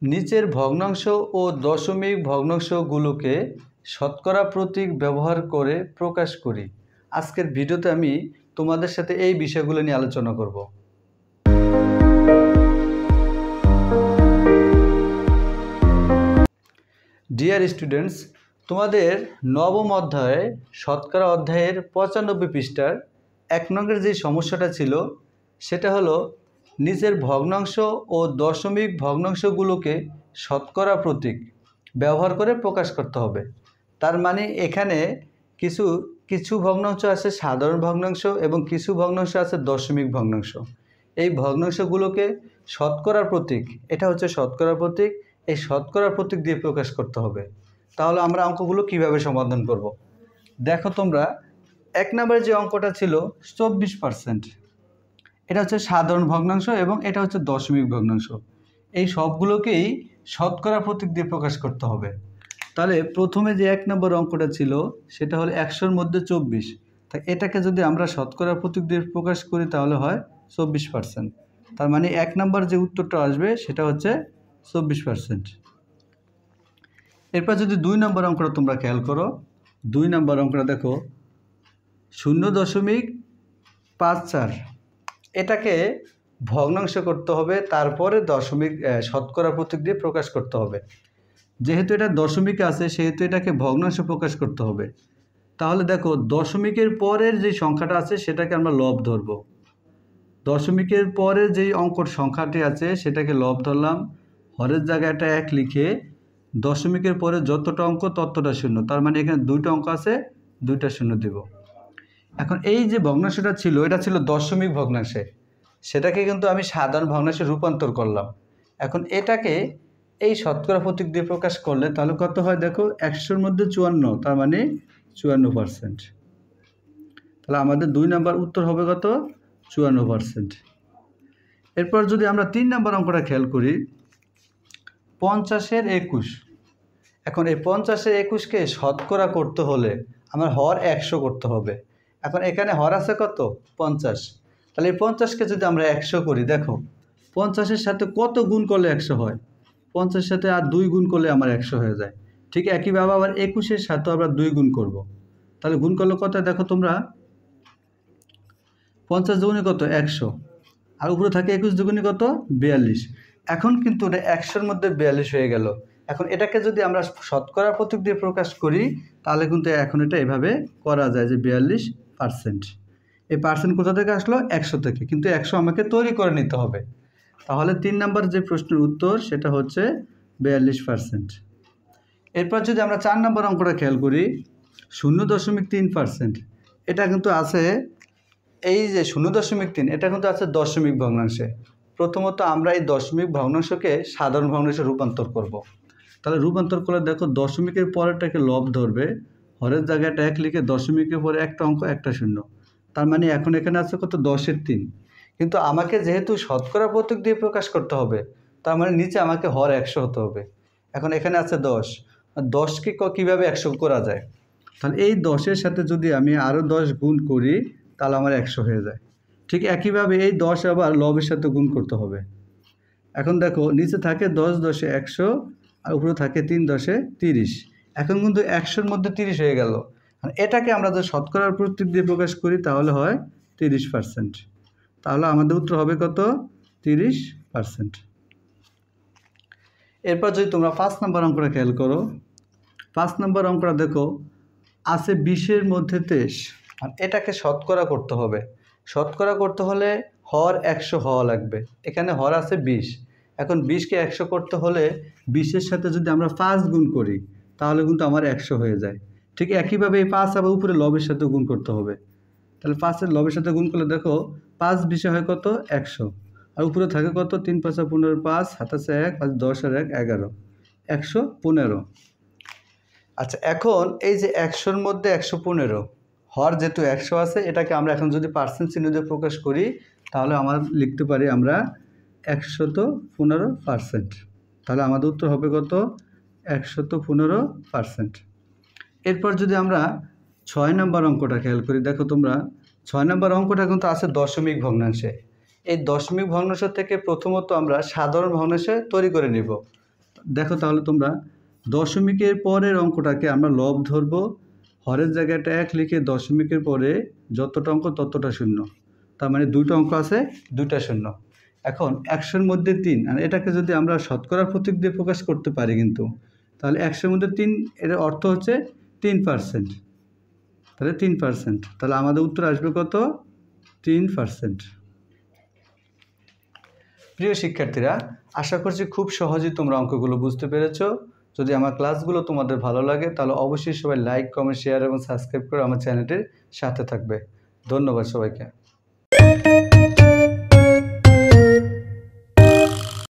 নিচের ভগ্নাংশ ও দশমিক ভগ্নাংশগুলোকে শতকরা প্রতীক ব্যবহার করে প্রকাশ করি। আজকের ভিডিওতে আমি তোমাদের সাথে এই বিষয়গুলো নিয়ে আলোচনা করব। ডিয়ার স্টুডেন্টস, তোমাদের নবম অধ্যায়ে শতকরা অধ্যায়ের 95 পৃষ্ঠার 1 নংয়ের যে সমস্যাটা ছিল সেটা হলো নিচের ভগ্নাংশ ও দশমিক ভগ্নাংশগুলোকে শতকরা প্রতীক ব্যবহার করে প্রকাশ করতে হবে। তার মানে এখানে কিছু ভগ্নাংশ আছে সাধারণ ভগ্নাংশ এবং কিছু ভগ্নাংশ আছে দশমিক ভগ্নাংশ। এই ভগ্নাংশগুলোকে শতকরা প্রতীক, এটা হচ্ছে শতকরা প্রতীক, এই শতকরা প্রতীক দিয়ে প্রকাশ করতে হবে। তাহলে আমরা অঙ্কগুলো কিভাবে সমাধান করব? দেখো তোমরা, 1 নম্বরে যে অঙ্কটা ছিল 24%, এটা হচ্ছে সাধারণ ভগ্নাংশ এবং এটা হচ্ছে দশমিক ভগ্নাংশ। এই সবগুলোকেই শতকরা প্রতীক দিয়ে প্রকাশ করতে হবে। তাহলে প্রথমে যে 1 নম্বর অঙ্কটা ছিল সেটা হলো 100-র মধ্যে 24, তাই এটাকে যদি আমরা শতকরা প্রতীক দিয়ে প্রকাশ করি তাহলে হয় 24%। তার মানে 1 নম্বর যে উত্তরটা আসবে সেটা হচ্ছে 24%। এরপর যদি 2 নম্বর অঙ্কটা তোমরা খেয়াল করো, 2 নম্বর অঙ্কটা দেখো 0.54, এটাকে ভগ্নাংশ করতে হবে, তারপরে শতকরা প্রতীক দিয়ে প্রকাশ করতে হবে। যেহেতু এটা দশমিক আছে সেহেতু এটাকে ভগ্নাংশ প্রকাশ করতে হবে। তাহলে দেখো, দশমিকের পরের যে সংখ্যাটা আছে সেটাকে আমরা লব ধরব। দশমিকের পরে যেই অঙ্কর সংখ্যাটি আছে সেটাকে লব ধরলাম, হরের জায়গায় একটা 1 লিখে দশমিকের পরে যতটা অঙ্ক ততটা শূন্য, তার মানে এখানে 2টা অঙ্ক আছে, 2টা শূন্য দেব। এখন এই যে ভগ্নাংশটা ছিল এটা ছিল দশমিক ভগ্নাংশে, সেটাকে কিন্তু আমি সাধারণ ভগ্নাংশে রূপান্তর করলাম। এখন এটাকে এই শতকরা প্রতীক দিয়ে প্রকাশ করলে তাহলে কত হয় দেখো, 100-র মধ্যে 54, তার মানে 54%। তাহলে আমাদের 2 নম্বর উত্তর হবে কত, 54%। এরপর যদি আমরা 3 নম্বর অঙ্কটা খেয়াল করি, 50-এর 21। এখন এই 50-এর 21কে শতকরা করতে হলে আমার হর 100 করতে হবে। এখন এখানে হর আছে কত, 50। তাহলে এই 50কে যদি আমরা 100 করি, দেখো 50-এর সাথে কত গুণ করলে 100 হয়, 50-এর সাথে আর 2 গুণ করলে আমার 100 হয়ে যায়। ঠিক একইভাবে আবার 21-এর সাথেও আমরা 2 গুণ করব। তাহলে গুণ করলে কত দেখো তোমরা, 50 দুগুণে কত, 100, আর উপরে থাকে 21 দুগুণে কত, 42। এখন কিন্তু এটা 100-র মধ্যে 42 হয়ে গেল। এখন এটাকে যদি আমরা শতকরা প্রতীক দিয়ে প্রকাশ করি তাহলে কিন্তু এখন এটা এভাবে করা যায় যে 42%। এই পার্সেন্ট কোথা থেকে আসলো, 100 থেকে, কিন্তু 100 আমাকে তৈরি করে নিতে হবে। তাহলে 3 নম্বর যে প্রশ্নের উত্তর সেটা হচ্ছে 42%। এরপর যদি আমরা 4 নম্বর অঙ্কটা খেয়াল করি, 0.3%, এটা কিন্তু আছে এই যে 0.3, এটা কিন্তু আছে দশমিক ভগ্নাংশে। প্রথমত আমরা এই দশমিক ভগ্নাংশকে সাধারণ ভগ্নাংশে রূপান্তর করব। তাহলে রূপান্তর করলে দেখো, দশমিকের পরেরটাকে লব ধরবে, হরের জায়গায় 1 লিখে দশমিকের পরে একটা অঙ্ক একটা শূন্য, তার মানে এখন এখানে আছে কত, 10-এর 3। কিন্তু আমাকে যেহেতু শতকরা প্রতীক দিয়ে প্রকাশ করতে হবে, তার মানে নিচে আমাকে হর 100 হতে হবে। এখন এখানে আছে 10, আর 10কে কীভাবে 100 করা যায়, তাহলে এই 10-এর সাথে যদি আমি আরও 10 গুণ করি তাহলে আমার 100 হয়ে যায়। ঠিক একইভাবে এই 10 আবার লবের সাথে গুণ করতে হবে। এখন দেখো, নিচে থাকে 10 10-এ 100, আর উপরে থাকে 3 10-এ 30। এখন কিন্তু 100-র মধ্যে 30 হয়ে গেল। এটাকে আমরা যদি শতকরার প্রতীক দিয়ে প্রকাশ করি তাহলে হয় 30%। তাহলে আমাদের উত্তর হবে কত, 30%। এরপর যদি তোমরা 5 নম্বর অঙ্কটা খেয়াল করো, 5 নম্বর অঙ্কটা দেখো আছে 20-এর মধ্যে 23, আর এটাকে শতকরা করতে হবে। শতকরা করতে হলে হর 100 হওয়া লাগবে, এখানে হর আছে 20। এখন 20কে 100 করতে হলে 20-এর সাথে যদি আমরা 5 গুণ করি তাহলে কিন্তু আমার 100 হয়ে যায়। ঠিক একইভাবে এই 5 আবার উপরে লবের সাথে গুণ করতে হবে। তাহলে 5-এর লবের সাথে গুণ করলে দেখো 5 20-এ হয় কত, 100, আর উপরে থাকে কত, 3 5 15, 5 7 1, 5 10 আর 1 11, 115। আচ্ছা, এখন এই যে 100-র মধ্যে 115, হর যেহেতু 100 আছে, এটাকে আমরা এখন যদি পার্সেন্ট চিহ্ন দিয়ে প্রকাশ করি তাহলে আমরা লিখতে পারি আমরা 115%। তাহলে আমাদের উত্তর হবে কত, 115%। এরপর যদি আমরা 6 নম্বর অঙ্কটা খেয়াল করি, দেখো তোমরা 6 নম্বর অঙ্কটা কিন্তু আছে দশমিক ভগ্নাংশে। এই দশমিক ভগ্নাংশ থেকে প্রথমত আমরা সাধারণ ভগ্নাংশে তৈরি করে নিব। দেখো তাহলে তোমরা দশমিকের পরের অঙ্কটাকে আমরা লব ধরবো, হরের জায়গাটা 1 লিখে দশমিকের পরে যতটা অঙ্ক ততটা শূন্য, তার মানে দুটো অঙ্ক আছে, দুইটা শূন্য। এখন 100-র মধ্যে 3, আর এটাকে যদি আমরা শতকরার প্রতীক দিয়ে প্রকাশ করতে পারি কিন্তু, তাহলে 100-র মধ্যে 3 এর অর্থ হচ্ছে 3%, তাহলে 3%, তাহলে আমাদের উত্তর আসবে কত? 3%। প্রিয় শিক্ষার্থীরা, আশা করছি খুব সহজেই তোমরা অঙ্কগুলো বুঝতে পেরেছো। যদি আমার ক্লাসগুলো তোমাদের ভালো লাগে তাহলে অবশ্যই সবাই লাইক, কমেন্ট, শেয়ার এবং সাবস্ক্রাইব করে আমার চ্যানেলটির সাথে থাকবে। ধন্যবাদ সবাইকে।